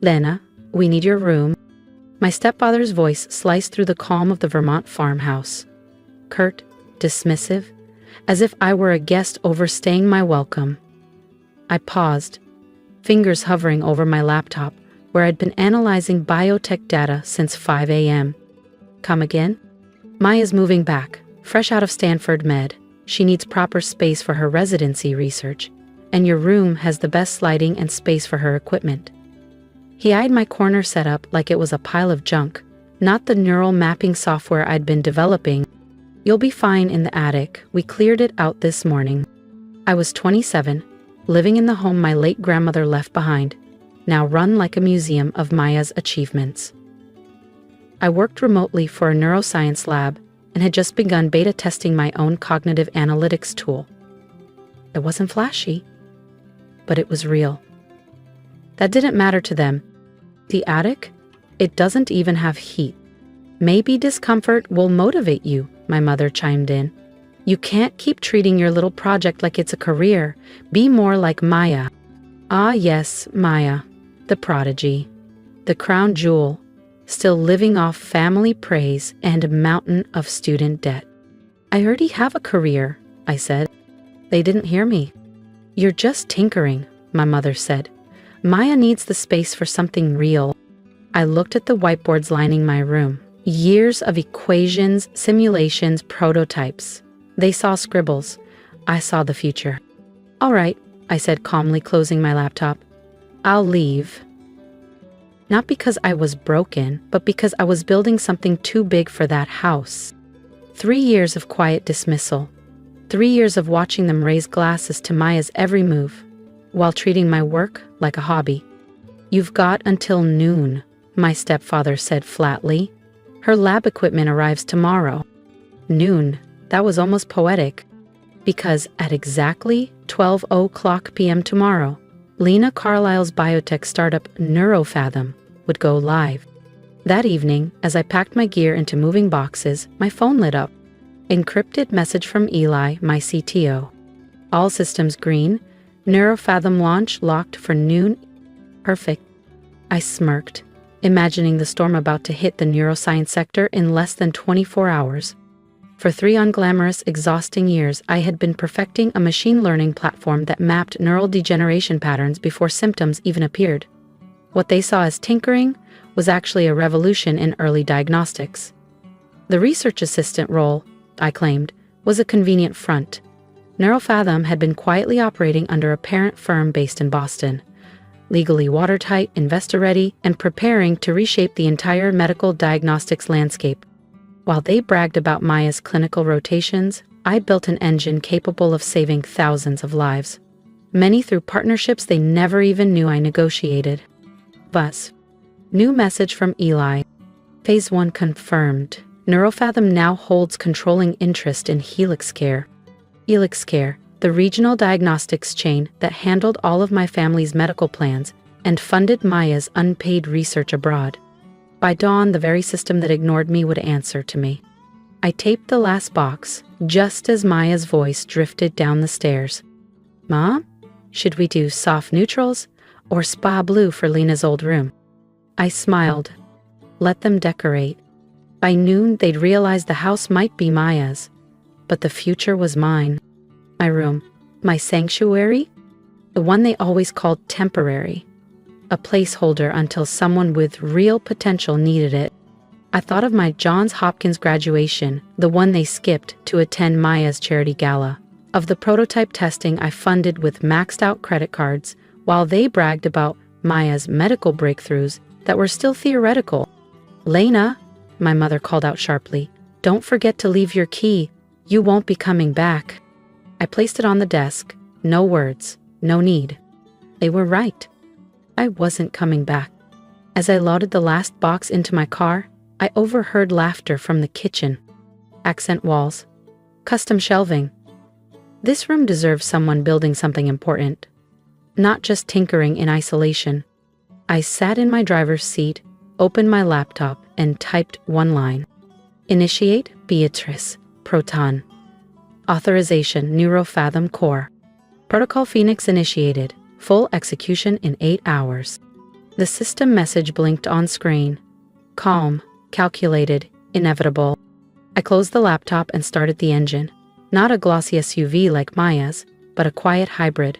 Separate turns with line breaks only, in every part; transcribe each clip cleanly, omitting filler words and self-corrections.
Lena, we need your room. My stepfather's voice sliced through the calm of the Vermont farmhouse. Curt, dismissive, as if I were a guest overstaying my welcome. I paused, fingers hovering over my laptop, where I'd been analyzing biotech data since 5 a.m. Come again? Maya's moving back, fresh out of Stanford Med. She needs proper space for her residency research, and your room has the best lighting and space for her equipment. He eyed my corner setup like it was a pile of junk, not the neural mapping software I'd been developing. You'll be fine in the attic. We cleared it out this morning. I was 27, living in the home my late grandmother left behind, now run like a museum of Maya's achievements. I worked remotely for a neuroscience lab and had just begun beta testing my own cognitive analytics tool. It wasn't flashy, but it was real. That didn't matter to them. The attic? It doesn't even have heat. Maybe discomfort will motivate you, my mother chimed in. You can't keep treating your little project like it's a career. Be more like Maya. Ah yes, Maya, the prodigy, the crown jewel, still living off family praise and a mountain of student debt. I already have a career, I said. They didn't hear me. You're just tinkering, my mother said. Maya needs the space for something real. I looked at the whiteboards lining my room. Years of equations, simulations, prototypes. They saw scribbles. I saw the future. All right, I said calmly, closing my laptop. I'll leave. Not because I was broken, but because I was building something too big for that house. 3 years of quiet dismissal. 3 years of watching them raise glasses to Maya's every move, while treating my work like a hobby. You've got until noon, my stepfather said flatly. Her lab equipment arrives tomorrow. Noon, that was almost poetic. Because at exactly 12:00 p.m. tomorrow, Lena Carlisle's biotech startup NeuroFathom would go live. That evening, as I packed my gear into moving boxes, my phone lit up. Encrypted message from Eli, my CTO. All systems green. NeuroFathom launch locked for noon. Perfect. I smirked, imagining the storm about to hit the neuroscience sector in less than 24 hours. For 3 unglamorous, exhausting years, I had been perfecting a machine learning platform that mapped neural degeneration patterns before symptoms even appeared. What they saw as tinkering was actually a revolution in early diagnostics. The research assistant role, I claimed, was a convenient front. NeuroFathom had been quietly operating under a parent firm based in Boston, legally watertight, investor-ready, and preparing to reshape the entire medical diagnostics landscape. While they bragged about Maya's clinical rotations, I built an engine capable of saving thousands of lives, many through partnerships they never even knew I negotiated. Buzz. New message from Eli. Phase 1 confirmed. NeuroFathom now holds controlling interest in HelixCare. HelixCare, the regional diagnostics chain that handled all of my family's medical plans and funded Maya's unpaid research abroad. By dawn, the very system that ignored me would answer to me. I taped the last box, just as Maya's voice drifted down the stairs. Mom, should we do soft neutrals or spa blue for Lena's old room? I smiled. Let them decorate. By noon, they'd realize the house might be Maya's, but the future was mine. My room, my sanctuary, the one they always called temporary. A placeholder until someone with real potential needed it. I thought of my Johns Hopkins graduation, the one they skipped to attend Maya's charity gala, of the prototype testing I funded with maxed out credit cards, while they bragged about Maya's medical breakthroughs that were still theoretical. Lena, my mother called out sharply, don't forget to leave your key. You won't be coming back. I placed it on the desk. No words, no need. They were right. I wasn't coming back. As I loaded the last box into my car, I overheard laughter from the kitchen. Accent walls. Custom shelving. This room deserves someone building something important, not just tinkering in isolation. I sat in my driver's seat, opened my laptop, and typed one line. Initiate Beatrice, Proton. Authorization NeuroFathom Core. Protocol Phoenix initiated. Full execution in 8 hours. The system message blinked on screen. Calm, calculated, inevitable. I closed the laptop and started the engine. Not a glossy SUV like Maya's, but a quiet hybrid.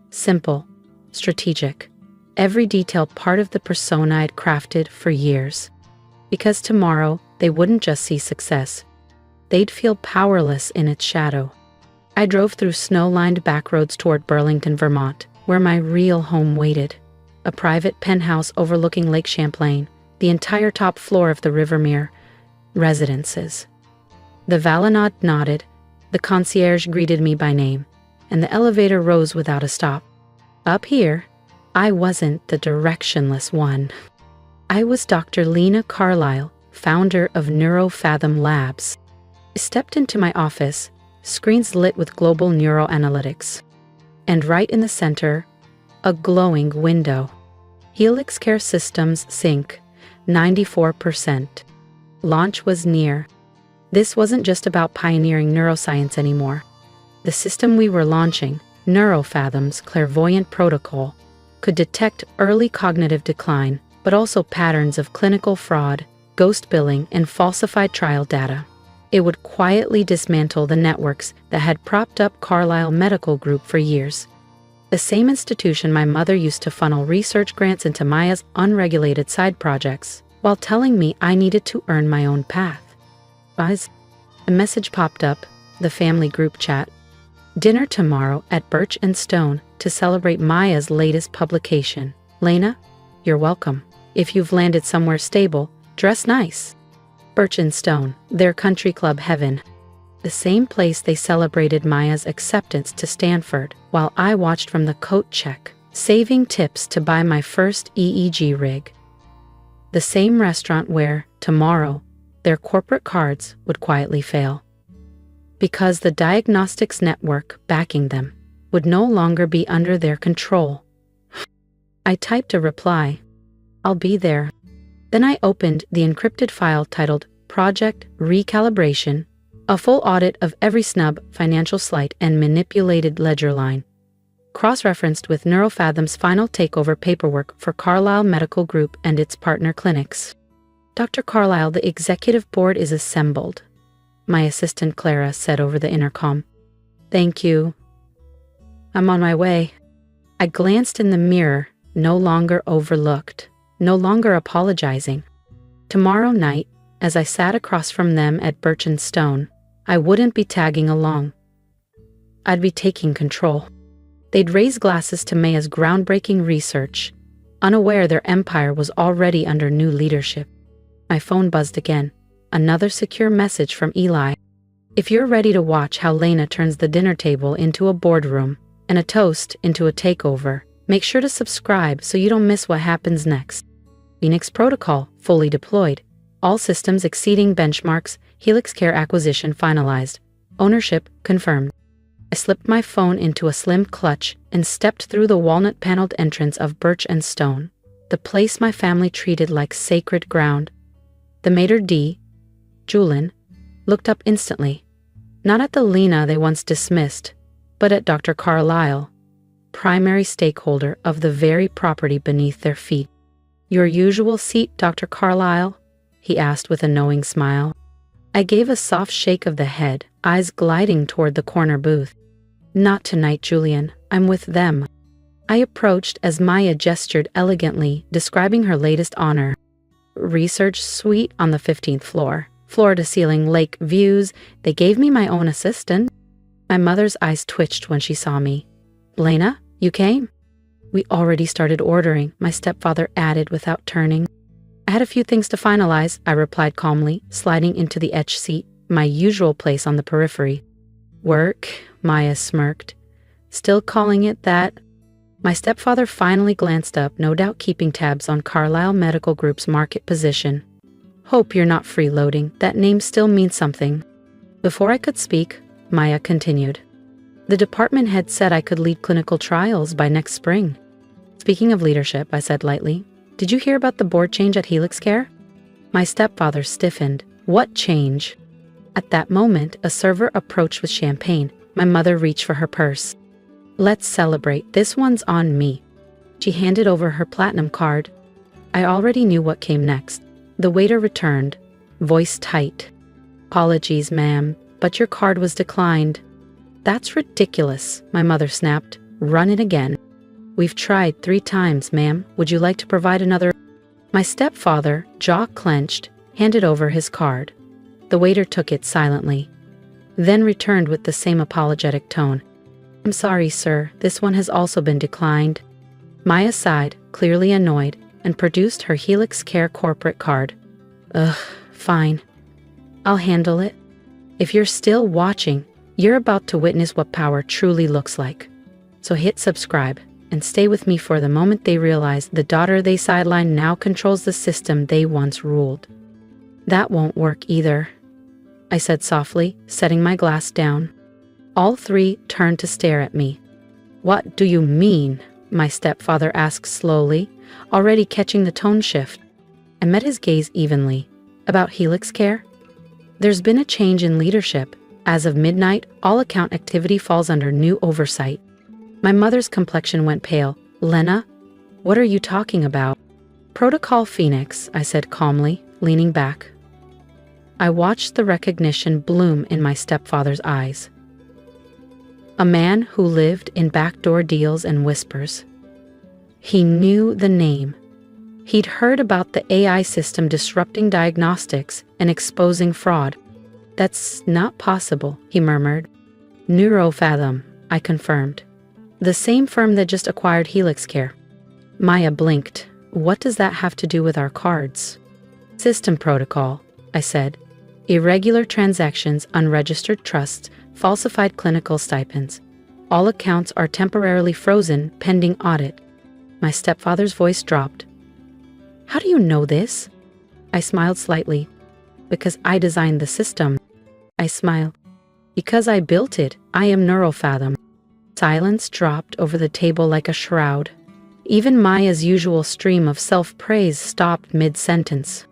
Simple, strategic. Every detail part of the persona I'd crafted for years. Because tomorrow, they wouldn't just see success. They'd feel powerless in its shadow. I drove through snow-lined backroads toward Burlington, Vermont, where my real home waited. A private penthouse overlooking Lake Champlain, the entire top floor of the Rivermere residences. The valet nodded, the concierge greeted me by name, and the elevator rose without a stop. Up here, I wasn't the directionless one. I was Dr. Lena Carlisle, founder of NeuroFathom Labs. I stepped into my office, screens lit with global neuroanalytics. And right in the center, a glowing window. Helix Care Systems sync, 94%. Launch was near. This wasn't just about pioneering neuroscience anymore. The system we were launching, NeuroFathom's clairvoyant protocol, could detect early cognitive decline, but also patterns of clinical fraud, ghost billing, and falsified trial data. It would quietly dismantle the networks that had propped up Carlisle Medical Group for years. The same institution my mother used to funnel research grants into Maya's unregulated side projects, while telling me I needed to earn my own path. A message popped up, the family group chat. Dinner tomorrow at Birch & Stone to celebrate Maya's latest publication. Lena, you're welcome. If you've landed somewhere stable, dress nice. Birch & Stone, their country club heaven. The same place they celebrated Maya's acceptance to Stanford, while I watched from the coat check, saving tips to buy my first EEG rig. The same restaurant where, tomorrow, their corporate cards would quietly fail. Because the diagnostics network backing them would no longer be under their control. I typed a reply. I'll be there. Then I opened the encrypted file titled Project Recalibration, a full audit of every snub, financial slight, and manipulated ledger line, cross-referenced with NeuroFathom's final takeover paperwork for Carlisle Medical Group and its partner clinics. Dr. Carlisle, the executive board is assembled, my assistant Clara said over the intercom. Thank you. I'm on my way. I glanced in the mirror, no longer overlooked, no longer apologizing. Tomorrow night, as I sat across from them at Birch & Stone, I wouldn't be tagging along. I'd be taking control. They'd raise glasses to Maya's groundbreaking research, unaware their empire was already under new leadership. My phone buzzed again, another secure message from Eli. If you're ready to watch how Lena turns the dinner table into a boardroom and a toast into a takeover, make sure to subscribe so you don't miss what happens next. Phoenix Protocol, fully deployed. All systems exceeding benchmarks, Helix Care acquisition finalized. Ownership confirmed. I slipped my phone into a slim clutch and stepped through the walnut-paneled entrance of Birch & Stone, the place my family treated like sacred ground. The maitre d', Julin, looked up instantly, not at the Lena they once dismissed, but at Dr. Carlisle, primary stakeholder of the very property beneath their feet. Your usual seat, Dr. Carlisle? He asked with a knowing smile. I gave a soft shake of the head, eyes gliding toward the corner booth. Not tonight, Julian. I'm with them. I approached as Maya gestured elegantly, describing her latest honor. Research suite on the 15th floor. Floor-to-ceiling lake views. They gave me my own assistant. My mother's eyes twitched when she saw me. Lena, you came? We already started ordering, my stepfather added without turning. I had a few things to finalize, I replied calmly, sliding into the etch seat, my usual place on the periphery. Work, Maya smirked. Still calling it that? My stepfather finally glanced up, no doubt keeping tabs on Carlisle Medical Group's market position. Hope you're not freeloading, that name still means something. Before I could speak, Maya continued. The department head said I could lead clinical trials by next spring. Speaking of leadership, I said lightly, did you hear about the board change at Helix Care? My stepfather stiffened. What change? At that moment, a server approached with champagne. My mother reached for her purse. Let's celebrate. This one's on me. She handed over her platinum card, I already knew what came next. The waiter returned, voice tight. "Apologies, ma'am, but your card was declined." "That's ridiculous," my mother snapped. "Run it again." "We've tried 3 times, ma'am. Would you like to provide another?" My stepfather, jaw clenched, handed over his card. The waiter took it silently, then returned with the same apologetic tone. "I'm sorry, sir. This one has also been declined." Maya sighed, clearly annoyed, and produced her Helix Care corporate card. "Ugh, fine. I'll handle it." If you're still watching, you're about to witness what power truly looks like. So hit subscribe and stay with me for the moment they realize the daughter they sidelined now controls the system they once ruled. "That won't work either," I said softly, setting my glass down. All 3 turned to stare at me. "What do you mean?" my stepfather asked slowly, already catching the tone shift. I met his gaze evenly. "About Helix Care? There's been a change in leadership. As of midnight, all account activity falls under new oversight." My mother's complexion went pale. "Lena, what are you talking about?" "Protocol Phoenix," I said calmly, leaning back. I watched the recognition bloom in my stepfather's eyes. A man who lived in backdoor deals and whispers. He knew the name. He'd heard about the AI system disrupting diagnostics and exposing fraud. "That's not possible," he murmured. "Neurofathom," I confirmed. "The same firm that just acquired Helix Care." Maya blinked. "What does that have to do with our cards?" "System protocol," I said. "Irregular transactions, unregistered trusts, falsified clinical stipends. All accounts are temporarily frozen pending audit." My stepfather's voice dropped. "How do you know this?" I smiled slightly. "Because I designed the system." I smiled. "Because I built it. I am Neurofathom." Silence dropped over the table like a shroud. Even Maya's usual stream of self-praise stopped mid-sentence.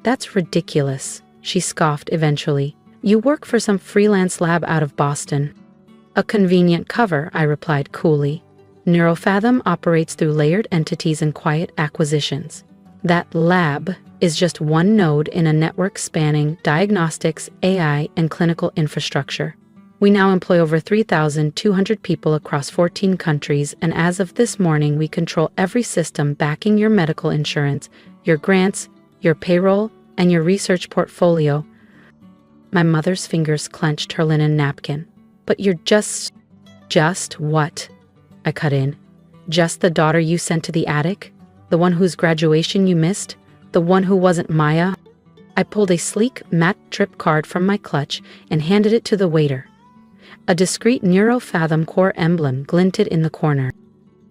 "That's ridiculous," she scoffed eventually. "You work for some freelance lab out of Boston." "A convenient cover," I replied coolly. "Neurofathom operates through layered entities and quiet acquisitions. That lab is just one node in a network spanning diagnostics, AI, and clinical infrastructure. We now employ over 3,200 people across 14 countries, and as of this morning, we control every system backing your medical insurance, your grants, your payroll, and your research portfolio." My mother's fingers clenched her linen napkin. "But you're just what?" I cut in. "Just the daughter you sent to the attic? The one whose graduation you missed? The one who wasn't Maya?" I pulled a sleek, matte trip card from my clutch and handed it to the waiter. A discreet Neurofathom core emblem glinted in the corner.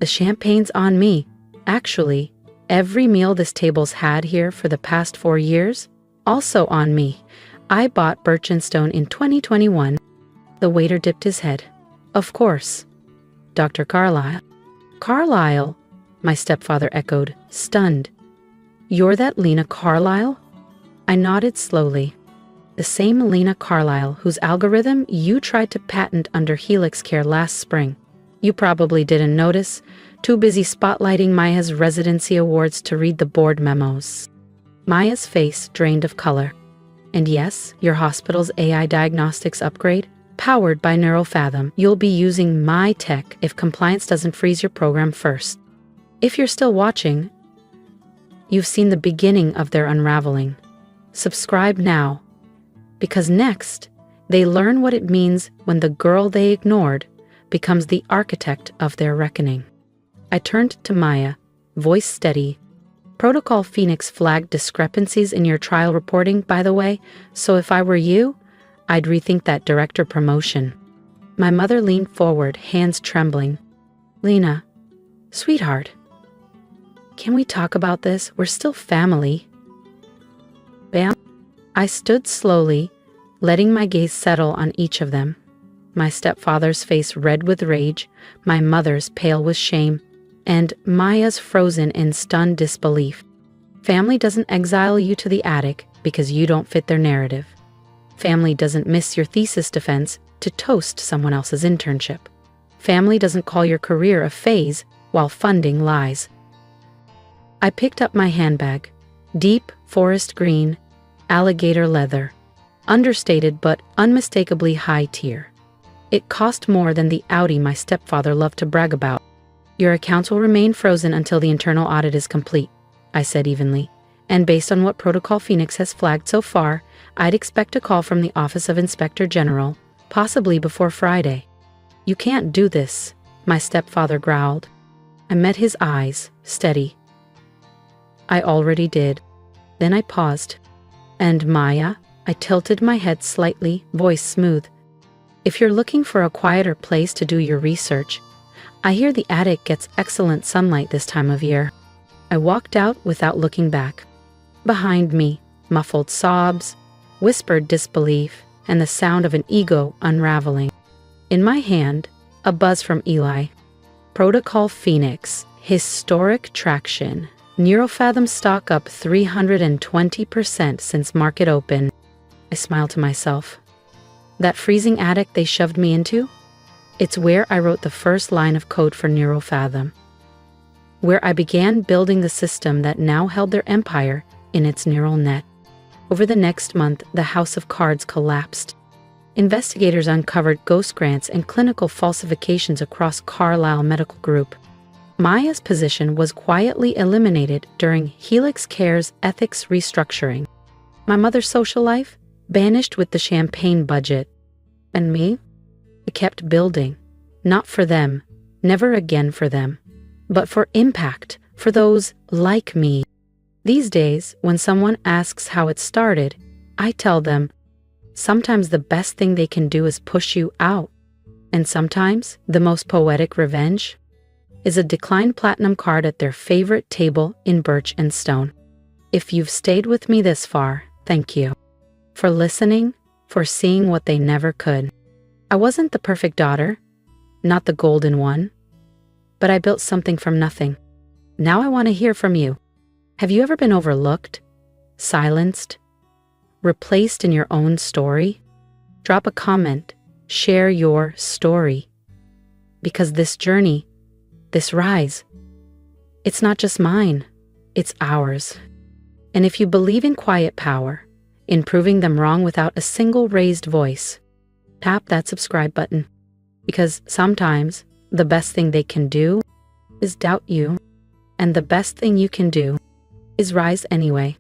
"The champagne's on me. Actually, every meal this table's had here for the past 4 years, also on me. I bought Birchenstone in 2021. The waiter dipped his head. "Of course. Dr. Carlyle." "Carlyle?" my stepfather echoed, stunned. "You're that Lena Carlyle?" I nodded slowly. "The same Lena Carlyle whose algorithm you tried to patent under Helix Care last spring. You probably didn't notice, too busy spotlighting Maya's residency awards to read the board memos." Maya's face drained of color. "And yes, your hospital's AI diagnostics upgrade, powered by Neurofathom. You'll be using my tech if compliance doesn't freeze your program first." If you're still watching, you've seen the beginning of their unraveling. Subscribe now, because next, they learn what it means when the girl they ignored becomes the architect of their reckoning. I turned to Maya, voice steady. "Protocol Phoenix flagged discrepancies in your trial reporting, by the way, so if I were you, I'd rethink that director promotion." My mother leaned forward, hands trembling. "Lena, sweetheart, can we talk about this? We're still family." Bam. I stood slowly, letting my gaze settle on each of them. My stepfather's face red with rage, my mother's pale with shame, and Maya's frozen in stunned disbelief. Family doesn't exile you to the attic because you don't fit their narrative. Family doesn't miss your thesis defense to toast someone else's internship. Family doesn't call your career a phase while funding lies. I picked up my handbag. Deep, forest green, alligator leather. Understated but unmistakably high tier. It cost more than the Audi my stepfather loved to brag about. Your accounts will remain frozen until the internal audit is complete, I said evenly. And based on what Protocol Phoenix has flagged so far, I'd expect a call from the Office of Inspector General, possibly before Friday. You can't do this, my stepfather growled. I met his eyes, steady. I already did. Then I paused. And Maya, I tilted my head slightly, voice smooth. If you're looking for a quieter place to do your research, I hear the attic gets excellent sunlight this time of year. I walked out without looking back. Behind me, muffled sobs, whispered disbelief, and the sound of an ego unraveling. In my hand, a buzz from Eli. Protocol Phoenix, historic traction. Neurofathom stock up 320% since market open. I smiled to myself. That freezing attic they shoved me into? It's where I wrote the first line of code for Neurofathom. Where I began building the system that now held their empire in its neural net. Over the next month, the house of cards collapsed. Investigators uncovered ghost grants and clinical falsifications across Carlisle Medical Group. Maya's position was quietly eliminated during Helix Care's ethics restructuring. My mother's social life banished with the champagne budget. And me? I kept building. Not for them, never again for them, but for impact, for those like me. These days, when someone asks how it started, I tell them, sometimes the best thing they can do is push you out. And sometimes, the most poetic revenge is a declined platinum card at their favorite table in birch and stone. If you've stayed with me this far, thank you. For listening, for seeing what they never could. I wasn't the perfect daughter, not the golden one, but I built something from nothing. Now I want to hear from you. Have you ever been overlooked, silenced, replaced in your own story? Drop a comment, share your story. Because this journey, this rise, it's not just mine, it's ours. And if you believe in quiet power, in proving them wrong without a single raised voice, tap that subscribe button. Because sometimes the best thing they can do is doubt you, and the best thing you can do is rise anyway.